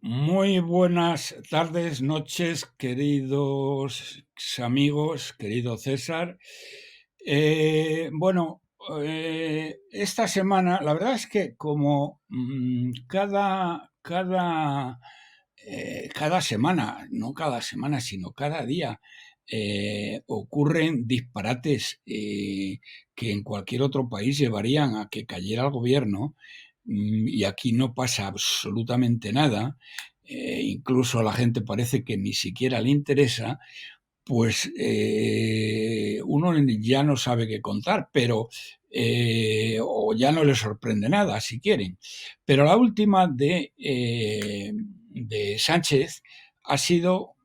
Muy buenas tardes, noches, queridos amigos, querido César. Bueno, esta semana, la verdad es que como cada semana, no cada semana, sino cada día, ocurren disparates que en cualquier otro país llevarían a que cayera el gobierno, y aquí no pasa absolutamente nada. Incluso a la gente parece que ni siquiera le interesa, pues uno ya no sabe qué contar, pero o ya no le sorprende nada, si quieren. Pero la última de Sánchez ha sido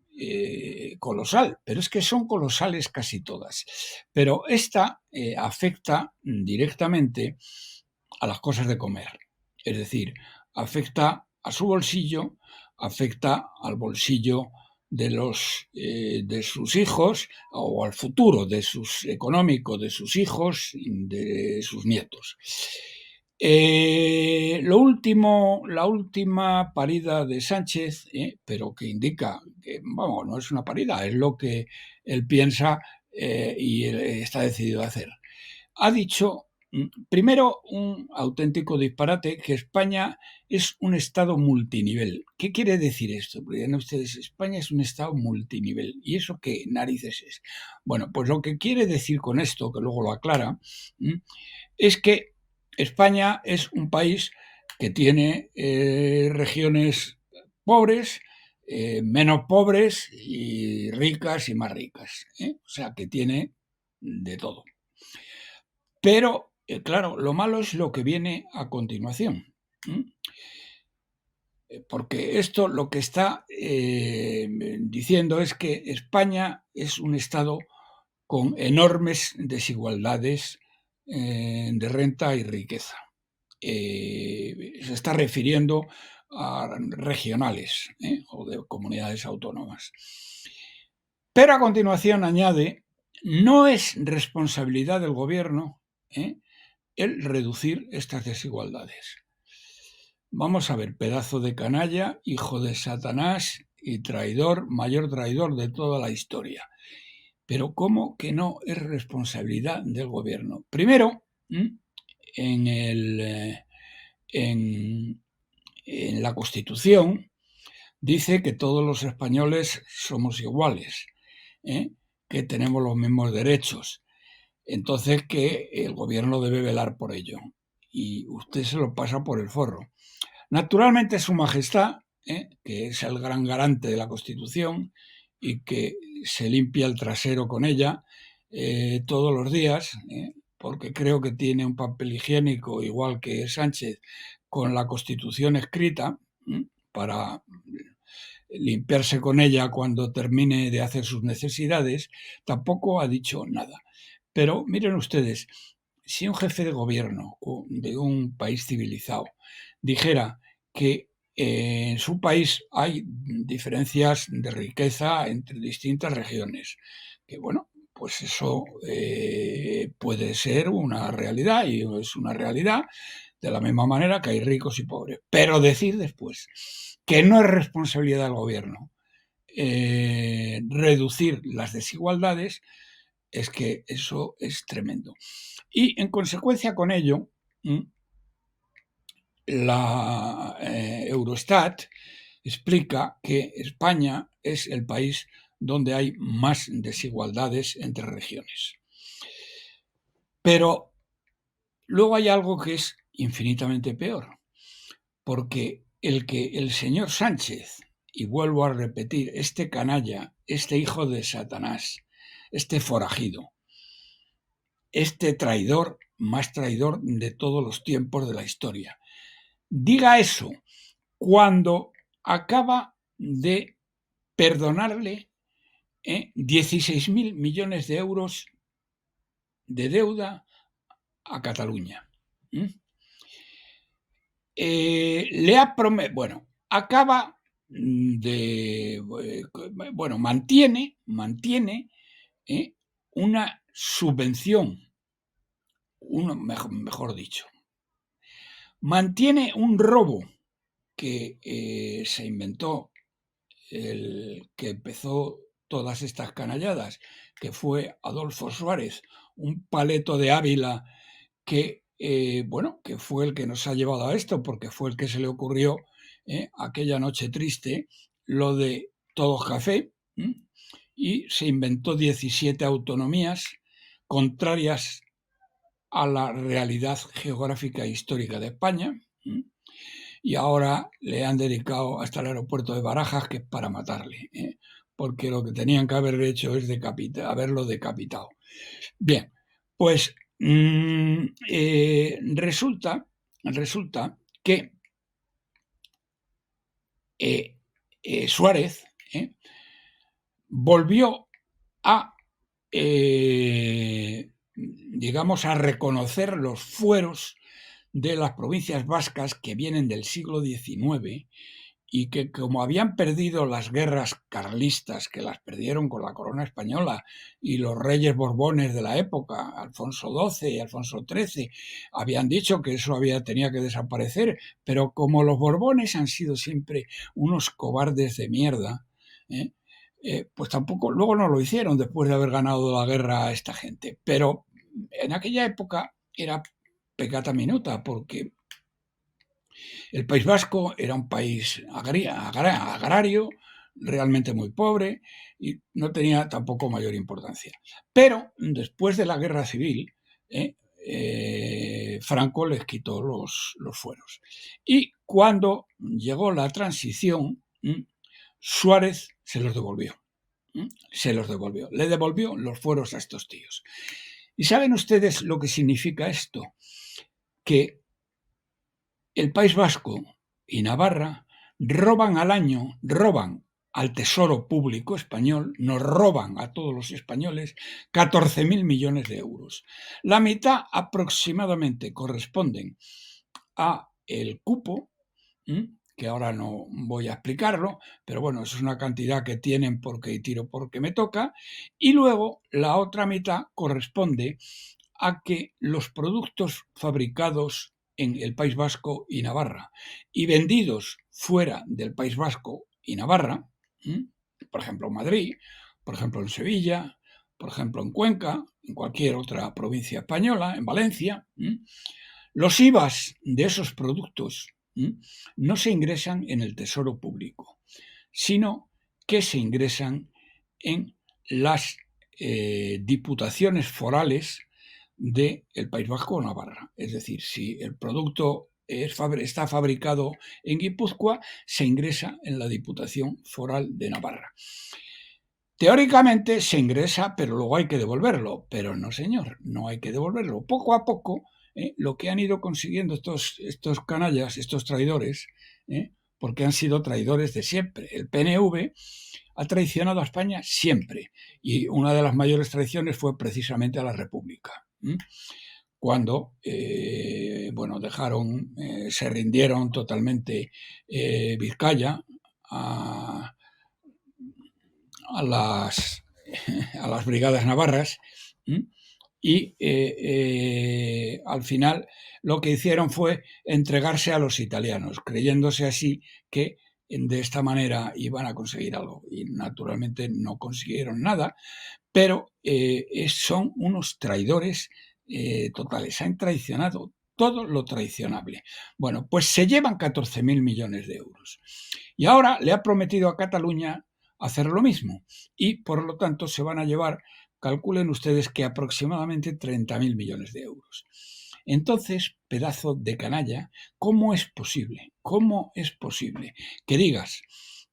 colosal, pero es que son colosales casi todas. Pero esta afecta directamente a las cosas de comer. Es decir, afecta a su bolsillo, afecta al bolsillo de sus hijos o al futuro económico de sus hijos, de sus nietos. La última parida de Sánchez, pero que indica que, vamos, no es una parida, es lo que él piensa y está decidido a hacer. Ha dicho, primero, un auténtico disparate, que España es un Estado multinivel. ¿Qué quiere decir esto? Porque dirán ustedes, España es un Estado multinivel. ¿Y eso qué narices es? Bueno, pues lo que quiere decir con esto, que luego lo aclara, es que España es un país que tiene regiones pobres, menos pobres y ricas y más ricas. O sea, que tiene de todo. Pero, claro, lo malo es lo que viene a continuación. Porque esto lo que está diciendo es que España es un Estado con enormes desigualdades de renta y riqueza. Se está refiriendo a regionales o de comunidades autónomas. Pero a continuación añade, no es responsabilidad del gobierno el reducir estas desigualdades. Vamos a ver, pedazo de canalla, hijo de Satanás y traidor, mayor traidor de toda la historia. Pero ¿cómo que no es responsabilidad del gobierno? Primero, en la Constitución dice que todos los españoles somos iguales, que tenemos los mismos derechos. Entonces, que el gobierno debe velar por ello. Y usted se lo pasa por el forro. Naturalmente, Su Majestad, que es el gran garante de la Constitución y que se limpia el trasero con ella todos los días, porque creo que tiene un papel higiénico igual que Sánchez con la Constitución escrita, para limpiarse con ella cuando termine de hacer sus necesidades, tampoco ha dicho nada. Pero miren ustedes, si un jefe de gobierno de un país civilizado dijera que en su país hay diferencias de riqueza entre distintas regiones, que bueno, pues eso puede ser una realidad y es una realidad, de la misma manera que hay ricos y pobres. Pero decir después que no es responsabilidad del gobierno reducir las desigualdades, es que eso es tremendo. Y en consecuencia con ello, la Eurostat explica que España es el país donde hay más desigualdades entre regiones. Pero luego hay algo que es infinitamente peor, porque el que el señor Sánchez, y vuelvo a repetir, este canalla, este hijo de Satanás, este forajido, este traidor más traidor de todos los tiempos de la historia, diga eso cuando acaba de perdonarle 16.000 millones de euros de deuda a Cataluña. Le ha prometido, bueno, acaba de, bueno, mantiene una subvención, mejor dicho, mantiene un robo que se inventó, el que empezó todas estas canalladas, que fue Adolfo Suárez, un paleto de Ávila que, bueno, que fue el que nos ha llevado a esto, porque fue el que se le ocurrió aquella noche triste lo de todos café, y se inventó 17 autonomías contrarias a la realidad geográfica e histórica de España, y ahora le han dedicado hasta el aeropuerto de Barajas, que es para matarle, porque lo que tenían que haber hecho es haberlo decapitado. Bien, pues resulta que Suárez volvió a, digamos, a reconocer los fueros de las provincias vascas que vienen del siglo XIX y que, como habían perdido las guerras carlistas, que las perdieron con la corona española, y los reyes borbones de la época, Alfonso XII y Alfonso XIII, habían dicho que eso tenía que desaparecer, pero como los borbones han sido siempre unos cobardes de mierda, pues tampoco, luego no lo hicieron después de haber ganado la guerra a esta gente. Pero en aquella época era peccata minuta, porque el País Vasco era un país agrario, realmente muy pobre, y no tenía tampoco mayor importancia. Pero después de la guerra civil, Franco les quitó los fueros. Y cuando llegó la transición, Suárez se los devolvió. Le devolvió los fueros a estos tíos. ¿Y saben ustedes lo que significa esto? Que el País Vasco y Navarra roban al tesoro público español, nos roban a todos los españoles 14.000 millones de euros. La mitad aproximadamente corresponden a el cupo, que ahora no voy a explicarlo, pero bueno, es una cantidad que tienen porque tiro porque me toca, y luego la otra mitad corresponde a que los productos fabricados en el País Vasco y Navarra y vendidos fuera del País Vasco y Navarra, por ejemplo en Madrid, por ejemplo en Sevilla, por ejemplo en Cuenca, en cualquier otra provincia española, en Valencia, los IVAs de esos productos no se ingresan en el tesoro público, sino que se ingresan en las diputaciones forales del País Vasco o Navarra. Es decir, si el producto está fabricado en Guipúzcoa, se ingresa en la Diputación Foral de Navarra. Teóricamente se ingresa, pero luego hay que devolverlo. Pero no, señor, no hay que devolverlo. Poco a poco, lo que han ido consiguiendo estos canallas, estos traidores, porque han sido traidores de siempre. El PNV ha traicionado a España siempre, y una de las mayores traiciones fue precisamente a la República, cuando se rindieron totalmente Vizcaya a las brigadas navarras, y al final lo que hicieron fue entregarse a los italianos, creyéndose así que de esta manera iban a conseguir algo, y naturalmente no consiguieron nada, pero son unos traidores totales, han traicionado todo lo traicionable. Bueno, pues se llevan 14.000 millones de euros. Y ahora le ha prometido a Cataluña hacer lo mismo, y por lo tanto se van a llevar, calculen ustedes, que aproximadamente 30.000 millones de euros. Entonces, pedazo de canalla, ¿cómo es posible? ¿Cómo es posible que digas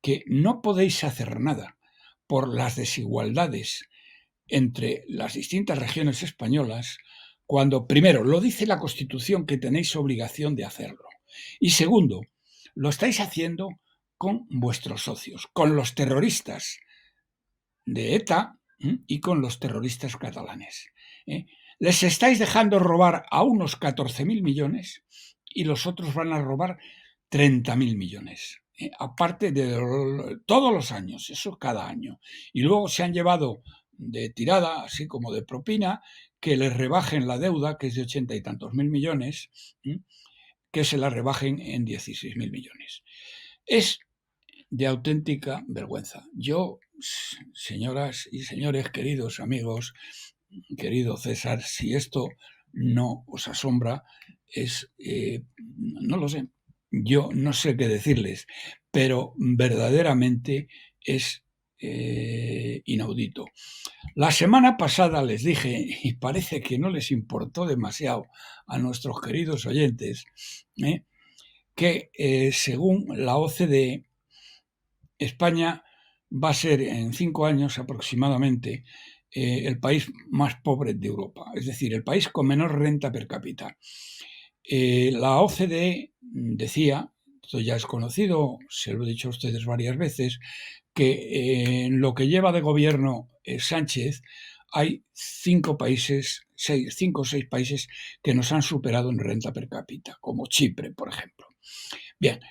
que no podéis hacer nada por las desigualdades entre las distintas regiones españolas, cuando, primero, lo dice la Constitución que tenéis obligación de hacerlo, y segundo, lo estáis haciendo con vuestros socios, con los terroristas de ETA y con los terroristas catalanes? Les estáis dejando robar a unos 14.000 millones y los otros van a robar 30.000 millones. Aparte de todos los años, eso cada año. Y luego se han llevado de tirada, así como de propina, que les rebajen la deuda, que es de 80 y tantos mil millones, que se la rebajen en 16.000 millones. Es de auténtica vergüenza. Yo, señoras y señores, queridos amigos, querido César, si esto no os asombra, no lo sé. Yo no sé qué decirles, pero verdaderamente es inaudito. La semana pasada les dije, y parece que no les importó demasiado a nuestros queridos oyentes, que según la OCDE, España va a ser en 5 años aproximadamente el país más pobre de Europa, es decir, el país con menor renta per cápita. La OCDE decía, esto ya es conocido, se lo he dicho a ustedes varias veces, que en lo que lleva de gobierno Sánchez hay 5 o 6 países que nos han superado en renta per cápita, como Chipre, por ejemplo. Bien,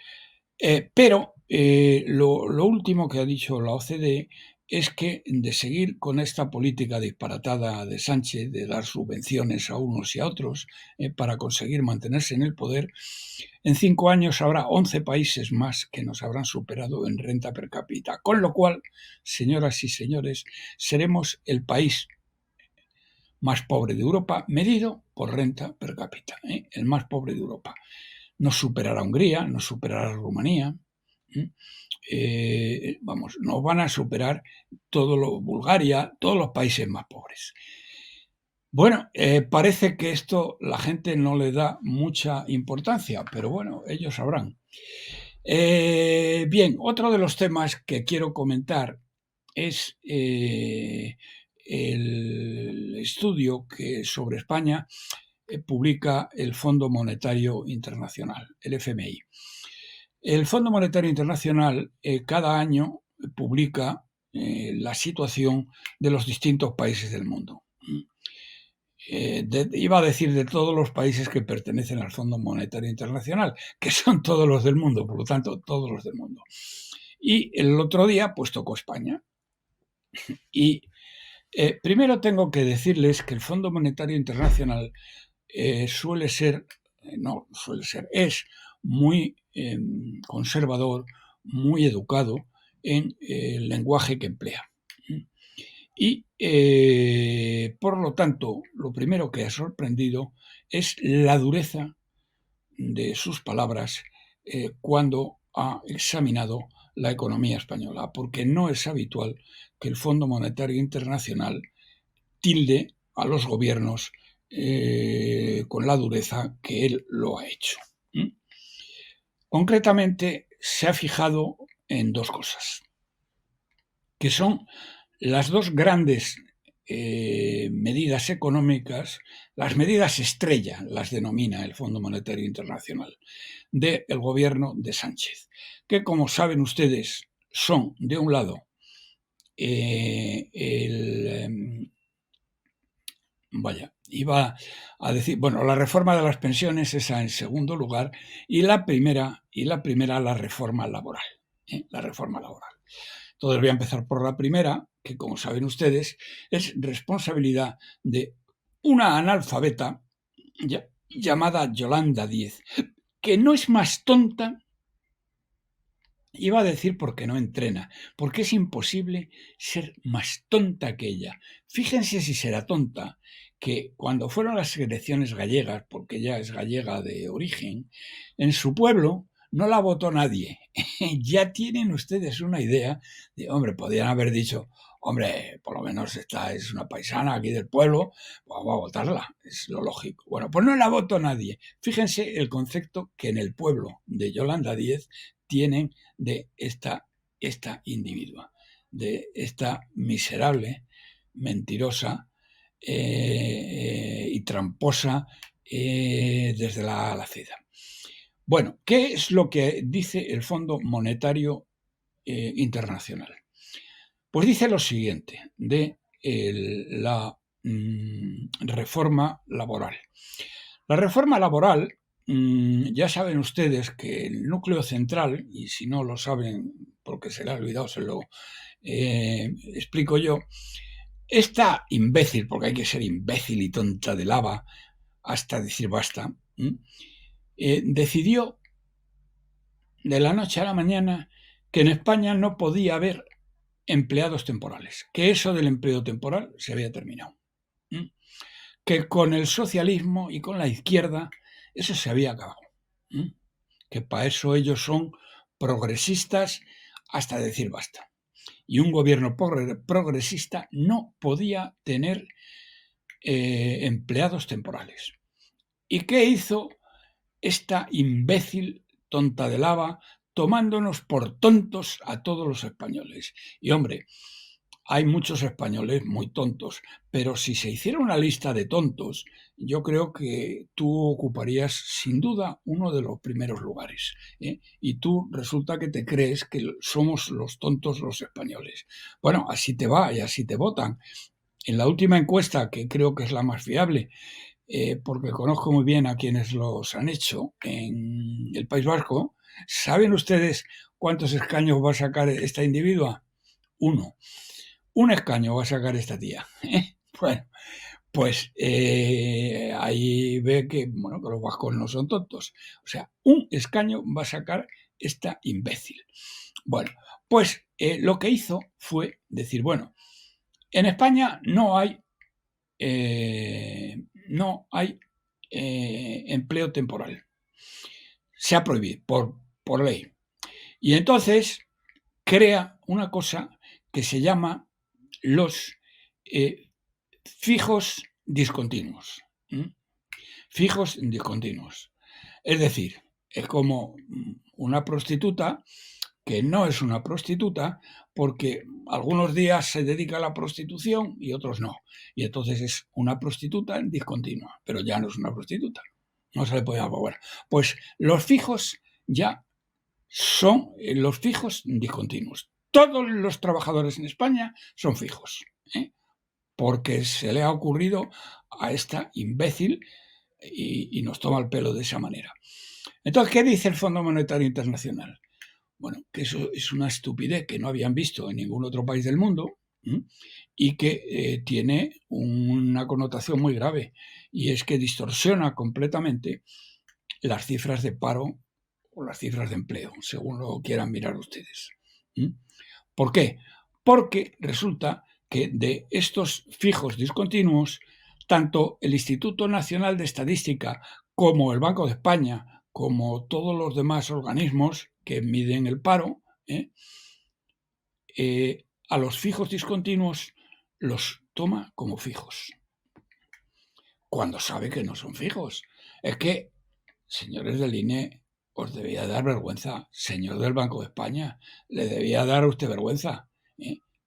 pero lo último que ha dicho la OCDE es que de seguir con esta política disparatada de Sánchez, de dar subvenciones a unos y a otros para conseguir mantenerse en el poder, en 5 años habrá 11 países más que nos habrán superado en renta per cápita. Con lo cual, señoras y señores, seremos el país más pobre de Europa, medido por renta per cápita, el más pobre de Europa. Nos superará Hungría, nos superará Rumanía. Nos van a superar Bulgaria, todos los países más pobres. Bueno, parece que esto la gente no le da mucha importancia, pero bueno, ellos sabrán. Bien, otro de los temas que quiero comentar es el estudio que sobre España publica el Fondo Monetario Internacional, el FMI. El Fondo Monetario Internacional cada año publica la situación de los distintos países del mundo. Iba a decir de todos los países que pertenecen al Fondo Monetario Internacional, que son todos los del mundo, por lo tanto, todos los del mundo. Y el otro día, pues tocó España. Y primero tengo que decirles que el Fondo Monetario Internacional es muy conservador, muy educado en el lenguaje que emplea. Y por lo tanto, lo primero que ha sorprendido es la dureza de sus palabras cuando ha examinado la economía española, porque no es habitual que el Fondo Monetario Internacional tilde a los gobiernos con la dureza que él lo ha hecho. Concretamente, se ha fijado en 2 cosas, que son las 2 grandes medidas económicas, las medidas estrella, las denomina el Fondo Monetario Internacional, del gobierno de Sánchez, que como saben ustedes son, de un lado, la reforma de las pensiones, esa en segundo lugar, y la primera, la reforma laboral. La reforma laboral. Entonces voy a empezar por la primera, que como saben ustedes, es responsabilidad de una analfabeta llamada Yolanda Díez, que no es más tonta, iba a decir porque no entrena, porque es imposible ser más tonta que ella. Fíjense si será tonta, que cuando fueron las elecciones gallegas, porque ella es gallega de origen, en su pueblo no la votó nadie. Ya tienen ustedes una idea de, hombre, podrían haber dicho, hombre, por lo menos esta es una paisana aquí del pueblo, vamos a votarla, es lo lógico. Bueno, pues no la votó nadie. Fíjense el concepto que en el pueblo de Yolanda Díez tienen de esta individua, de esta miserable, mentirosa y tramposa desde la A a la Z. Bueno, ¿qué es lo que dice el Fondo Monetario Internacional? Pues dice lo siguiente de la reforma laboral. La reforma laboral, ya saben ustedes que el núcleo central, y si no lo saben porque se les ha olvidado, se lo explico yo, esta imbécil, porque hay que ser imbécil y tonta de lava hasta decir basta, decidió de la noche a la mañana que en España no podía haber empleados temporales, que eso del empleo temporal se había terminado. Que con el socialismo y con la izquierda eso se había acabado. Que para eso ellos son progresistas hasta decir basta. Y un gobierno progresista no podía tener empleados temporales. ¿Y qué hizo esta imbécil tonta de lava tomándonos por tontos a todos los españoles? Y hombre, hay muchos españoles muy tontos, pero si se hiciera una lista de tontos, yo creo que tú ocuparías sin duda uno de los primeros lugares, ¿eh? Y tú resulta que te crees que somos los tontos los españoles. Bueno, así te va y así te votan. En la última encuesta, que creo que es la más fiable, porque conozco muy bien a quienes los han hecho en el País Vasco, ¿saben ustedes cuántos escaños va a sacar esta individua? 1. Un escaño va a sacar esta tía. Bueno, pues ahí ve que, bueno, que los vascos no son tontos. O sea, un escaño va a sacar esta imbécil. Bueno, pues lo que hizo fue decir, bueno, en España no hay empleo temporal. Se ha prohibido por ley. Y entonces crea una cosa que se llama los fijos discontinuos. Fijos discontinuos. Es decir, es como una prostituta que no es una prostituta porque algunos días se dedica a la prostitución y otros no. Y entonces es una prostituta discontinua, pero ya no es una prostituta. No se le puede abogar. Pues los fijos ya son los fijos discontinuos. Todos los trabajadores en España son fijos, porque se le ha ocurrido a esta imbécil y nos toma el pelo de esa manera. Entonces, ¿qué dice el Fondo Monetario Internacional? Bueno, que eso es una estupidez que no habían visto en ningún otro país del mundo y que tiene una connotación muy grave, y es que distorsiona completamente las cifras de paro o las cifras de empleo, según lo quieran mirar ustedes. ¿Por qué? Porque resulta que de estos fijos discontinuos, tanto el Instituto Nacional de Estadística como el Banco de España, como todos los demás organismos que miden el paro, a los fijos discontinuos los toma como fijos, cuando sabe que no son fijos. Es que, señores del INE, os debía dar vergüenza. Señor del Banco de España, le debía dar a usted vergüenza.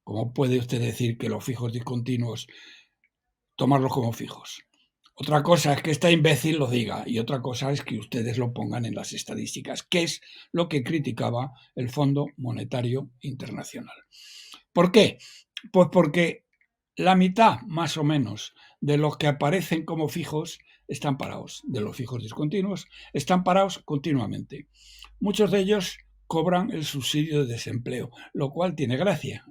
¿Cómo puede usted decir que los fijos discontinuos, tomarlos como fijos? Otra cosa es que esta imbécil lo diga y otra cosa es que ustedes lo pongan en las estadísticas, que es lo que criticaba el Fondo Monetario Internacional. ¿Por qué? Pues porque la mitad, más o menos, de los que aparecen como fijos están parados, de los fijos discontinuos, están parados continuamente. Muchos de ellos cobran el subsidio de desempleo, lo cual tiene gracia.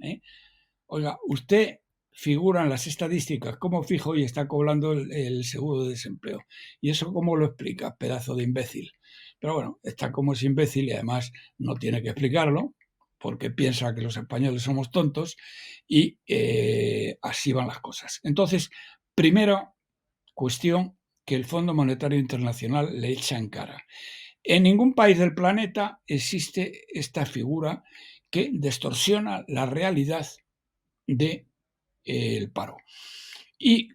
Oiga, usted figura en las estadísticas como fijo y está cobrando el seguro de desempleo. ¿Y eso cómo lo explica, pedazo de imbécil? Pero bueno, está como es imbécil y además no tiene que explicarlo, porque piensa que los españoles somos tontos y así van las cosas. Entonces, primera cuestión que el Fondo Monetario Internacional le echa en cara. En ningún país del planeta existe esta figura que distorsiona la realidad del paro. Y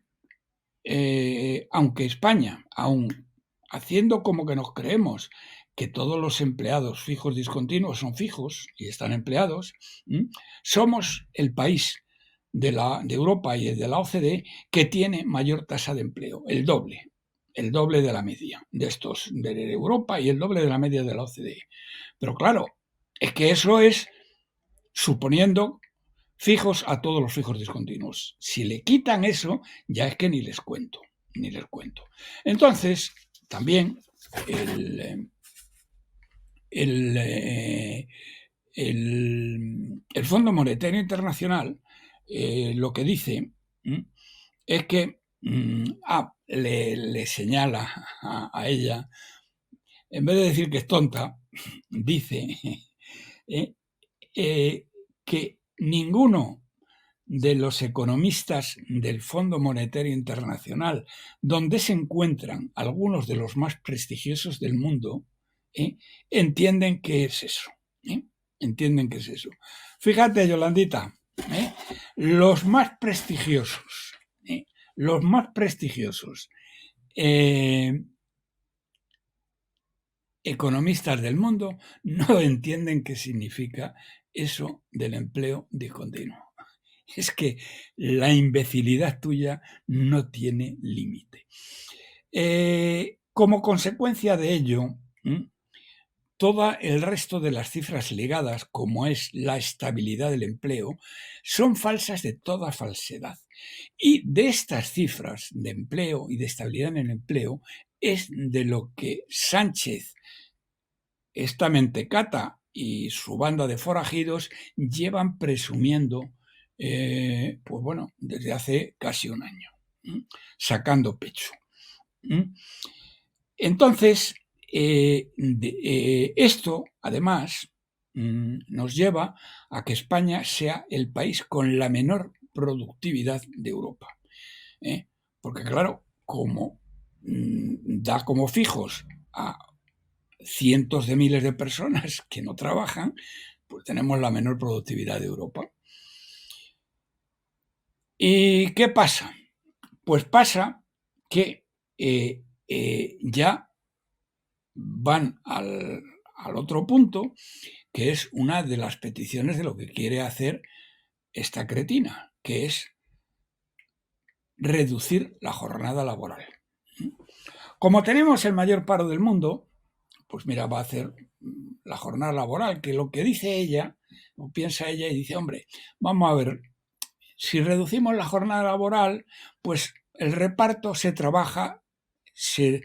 aunque España, aún haciendo como que nos creemos que todos los empleados fijos discontinuos son fijos y están empleados, somos el país de Europa y de la OCDE que tiene mayor tasa de empleo, el doble de la media de estos de Europa y el doble de la media de la OCDE. Pero claro, es que eso es suponiendo fijos a todos los fijos discontinuos. Si le quitan eso, ya es que ni les cuento. Entonces, también el Fondo Monetario Internacional lo que dice es que le señala a ella en vez de decir que es tonta, dice que ninguno de los economistas del Fondo Monetario Internacional, donde se encuentran algunos de los más prestigiosos del mundo, entienden qué es eso. Entienden qué es eso. Fíjate, Yolandita, los más prestigiosos, los más prestigiosos economistas del mundo no entienden qué significa eso del empleo discontinuo. Es que la imbecilidad tuya no tiene límite. Como consecuencia de ello, todo el resto de las cifras ligadas, como es la estabilidad del empleo, son falsas de toda falsedad. Y de estas cifras de empleo y de estabilidad en el empleo es de lo que Sánchez, esta mentecata y su banda de forajidos llevan presumiendo, pues bueno, desde hace casi un año, sacando pecho. Entonces, esto, además, nos lleva a que España sea el país con la menor productividad de Europa. Porque, claro, como da como fijos a cientos de miles de personas que no trabajan, pues tenemos la menor productividad de Europa. ¿Y qué pasa? Pues pasa que ya van al otro punto, que es una de las peticiones de lo que quiere hacer esta cretina, que es reducir la jornada laboral. Como tenemos el mayor paro del mundo, pues mira, va a hacer la jornada laboral, que lo que dice ella, o piensa ella, y dice, hombre, vamos a ver, si reducimos la jornada laboral, pues el reparto se trabaja, se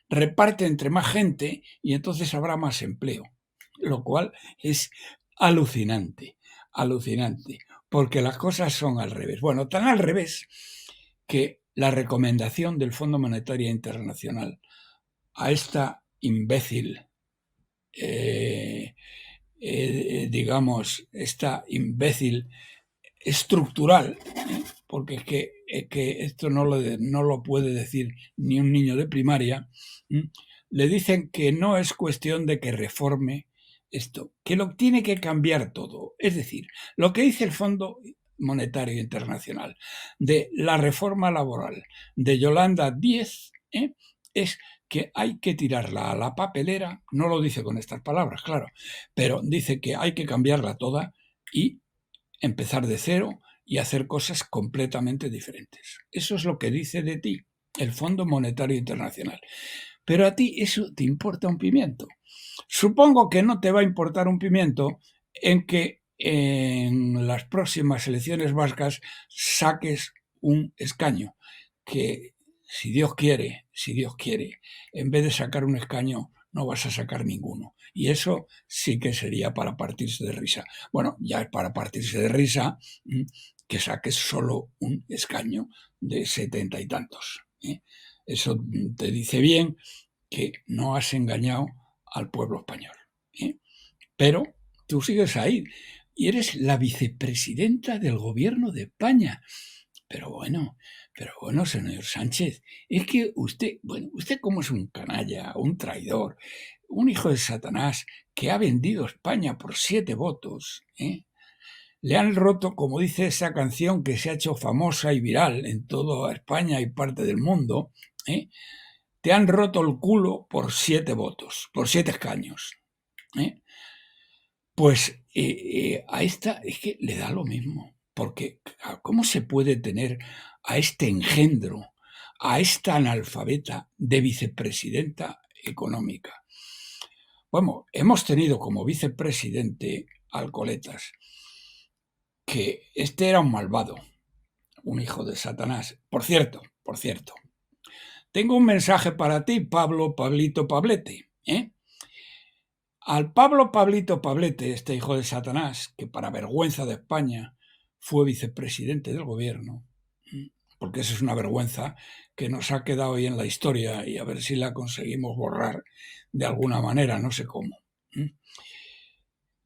reparte entre más gente y entonces habrá más empleo, lo cual es alucinante, alucinante, porque las cosas son al revés. Bueno, tan al revés que la recomendación del Fondo Monetario Internacional a esta imbécil, digamos, esta imbécil estructural, porque es que esto no lo puede decir ni un niño de primaria, le dicen que no es cuestión de que reforme esto, que lo tiene que cambiar todo. Es decir, lo que dice el Fondo Monetario Internacional de la reforma laboral de Yolanda Díez es que hay que tirarla a la papelera, no lo dice con estas palabras, claro, pero dice que hay que cambiarla toda y empezar de cero y hacer cosas completamente diferentes. Eso es lo que dice de ti el Fondo Monetario Internacional. Pero a ti eso te importa un pimiento. Supongo que no te va a importar un pimiento en que en las próximas elecciones vascas saques un escaño, que si Dios quiere, en vez de sacar un escaño, no vas a sacar ninguno. Y eso sí que sería para partirse de risa. Bueno, ya es para partirse de risa que saques solo un escaño de 70 y tantos. Eso te dice bien que no has engañado al pueblo español. Pero tú sigues ahí y eres la vicepresidenta del gobierno de España. Pero bueno, señor Sánchez, es que usted como es un canalla, un traidor, un hijo de Satanás que ha vendido España por 7 votos, le han roto, como dice esa canción que se ha hecho famosa y viral en toda España y parte del mundo, te han roto el culo por 7 votos, por 7 escaños. Pues a esta es que le da lo mismo, porque ¿cómo se puede tener a este engendro, a esta analfabeta de vicepresidenta económica? Bueno, hemos tenido como vicepresidente Alcoletas, que este era un malvado, un hijo de Satanás. Por cierto, tengo un mensaje para ti, Pablito Pablete, Al Pablito Pablete, este hijo de Satanás, que para vergüenza de España fue vicepresidente del gobierno, porque eso es una vergüenza que nos ha quedado ahí en la historia y a ver si la conseguimos borrar de alguna manera, no sé cómo.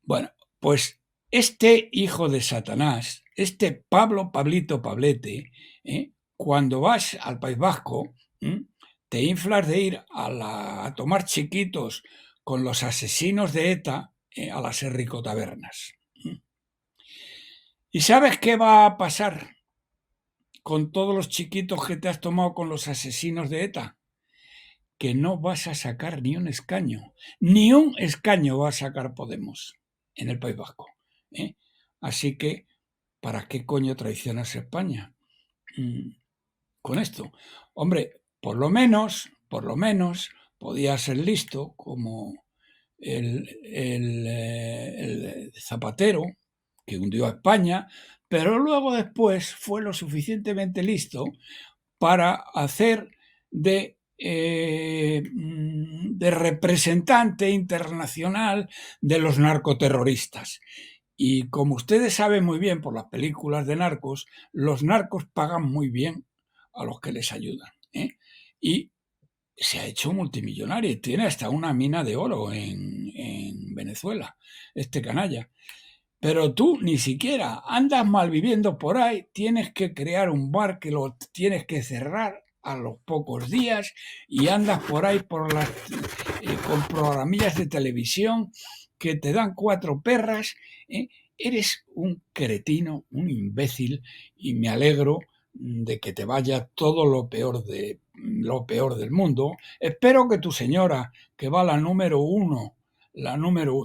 Bueno, pues este hijo de Satanás, este Pablito Pablete, cuando vas al País Vasco, te inflas de ir a tomar chiquitos con los asesinos de ETA a las Tabernas. ¿Y sabes qué va a pasar con todos los chiquitos que te has tomado con los asesinos de ETA? Que no vas a sacar ni un escaño va a sacar Podemos en el País Vasco. Así que, ¿para qué coño traicionas a España con esto? Hombre, por lo menos, podía ser listo como el Zapatero, que hundió a España, pero luego después fue lo suficientemente listo para hacer de representante internacional de los narcoterroristas. Y como ustedes saben muy bien por las películas de narcos, los narcos pagan muy bien a los que les ayudan. Y se ha hecho multimillonario y tiene hasta una mina de oro en Venezuela, este canalla. Pero tú ni siquiera andas malviviendo por ahí, tienes que crear un bar que lo tienes que cerrar a los pocos días y andas por ahí con programillas de televisión que te dan 4 perras. Eres un cretino, un imbécil, y me alegro de que te vaya todo lo peor del mundo. Espero que tu señora, que va la número 1,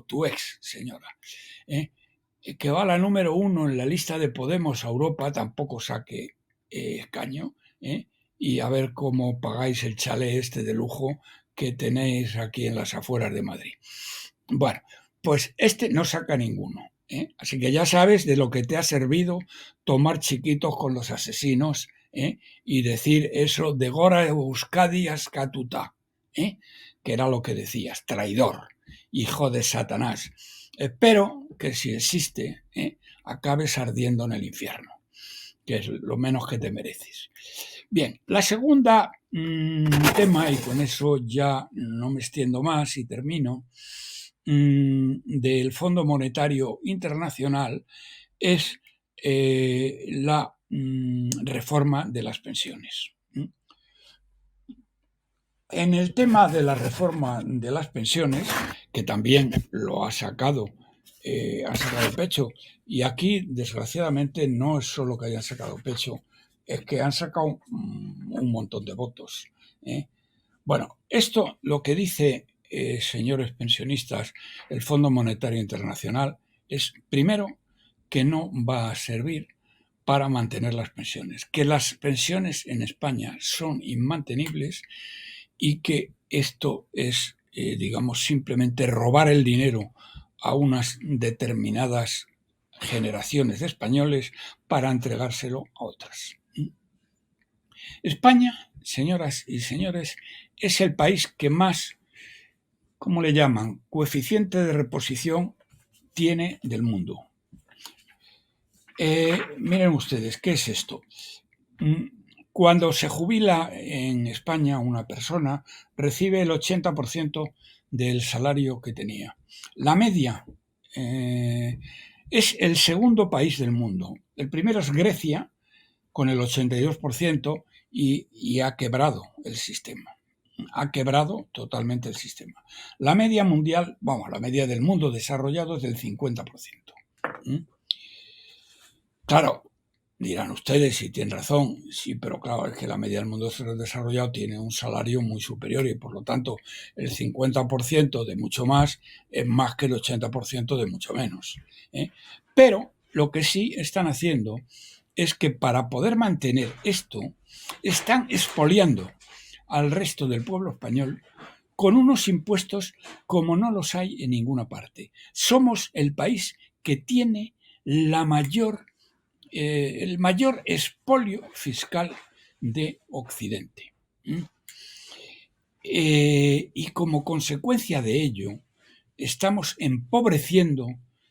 tu ex señora, que va la número 1 en la lista de Podemos a Europa, tampoco saque escaño, y a ver cómo pagáis el chalet este de lujo que tenéis aquí en las afueras de Madrid. Bueno, pues este no saca ninguno. Así que ya sabes de lo que te ha servido tomar chiquitos con los asesinos y decir eso de Gora Euskadi Askatuta, que era lo que decías, traidor, hijo de Satanás. Espero que si existe, acabes ardiendo en el infierno, que es lo menos que te mereces. Bien, la segunda tema, y con eso ya no me extiendo más y termino, del Fondo Monetario Internacional es la reforma de las pensiones. En el tema de la reforma de las pensiones, que también lo ha sacado pecho, y aquí desgraciadamente no es solo que hayan sacado pecho, es que han sacado un montón de votos. Bueno, esto lo que dice, señores pensionistas, el Fondo Monetario Internacional es, primero, que no va a servir para mantener las pensiones, que las pensiones en España son inmantenibles y que esto es, digamos, simplemente robar el dinero a unas determinadas generaciones de españoles para entregárselo a otras. España, señoras y señores, es el país que más, ¿cómo le llaman?, coeficiente de reposición tiene del mundo. Miren ustedes, ¿qué es esto? Cuando se jubila en España una persona, recibe el 80% del salario que tenía. La media es el segundo país del mundo. El primero es Grecia, con el 82%, y ha quebrado el sistema. Ha quebrado totalmente el sistema. La media mundial, la media del mundo desarrollado es del 50%. Claro, dirán ustedes, y tienen razón, sí, pero claro, es que la media del mundo desarrollado tiene un salario muy superior y por lo tanto el 50% de mucho más es más que el 80% de mucho menos. Pero lo que sí están haciendo es que para poder mantener esto, están expoliando al resto del pueblo español con unos impuestos como no los hay en ninguna parte. Somos el país que tiene el mayor expolio fiscal de Occidente. Y como consecuencia de ello, estamos empobreciendo,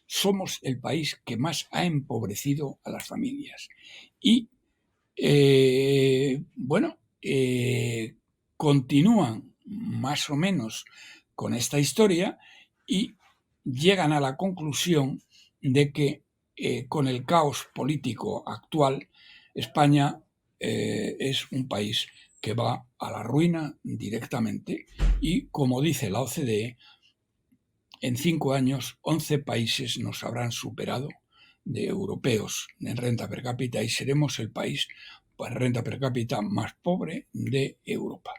somos el país que más ha empobrecido a las familias. Y Bueno, continúan más o menos con esta historia y llegan a la conclusión de que con el caos político actual, España es un país que va a la ruina directamente y, como dice la OCDE, en 5 años 11 países nos habrán superado de europeos en renta per cápita y seremos el país por renta per cápita más pobre de Europa.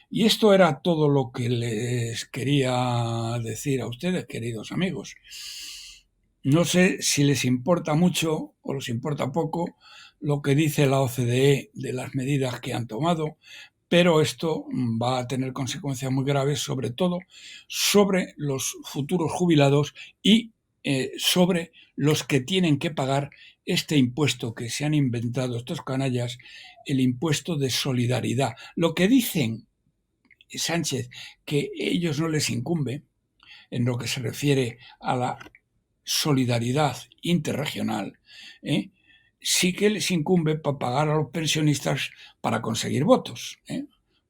Y esto era todo lo que les quería decir a ustedes, queridos amigos. No sé si les importa mucho o les importa poco lo que dice la OCDE de las medidas que han tomado, pero esto va a tener consecuencias muy graves, sobre todo sobre los futuros jubilados y sobre los que tienen que pagar este impuesto que se han inventado estos canallas, el impuesto de solidaridad. Lo que dicen Sánchez, que ellos no les incumbe en lo que se refiere a la solidaridad interregional, sí que les incumbe para pagar a los pensionistas para conseguir votos,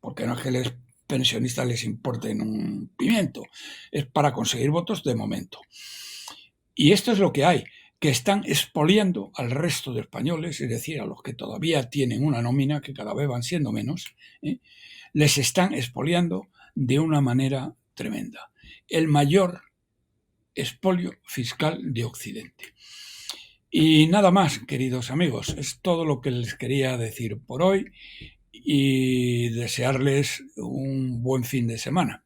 porque no es que a los pensionistas les importen un pimiento, es para conseguir votos de momento. Y esto es lo que hay, que están expoliando al resto de españoles, es decir, a los que todavía tienen una nómina, que cada vez van siendo menos, les están expoliando de una manera tremenda. El mayor expolio fiscal de Occidente. Y nada más, queridos amigos, es todo lo que les quería decir por hoy y desearles un buen fin de semana.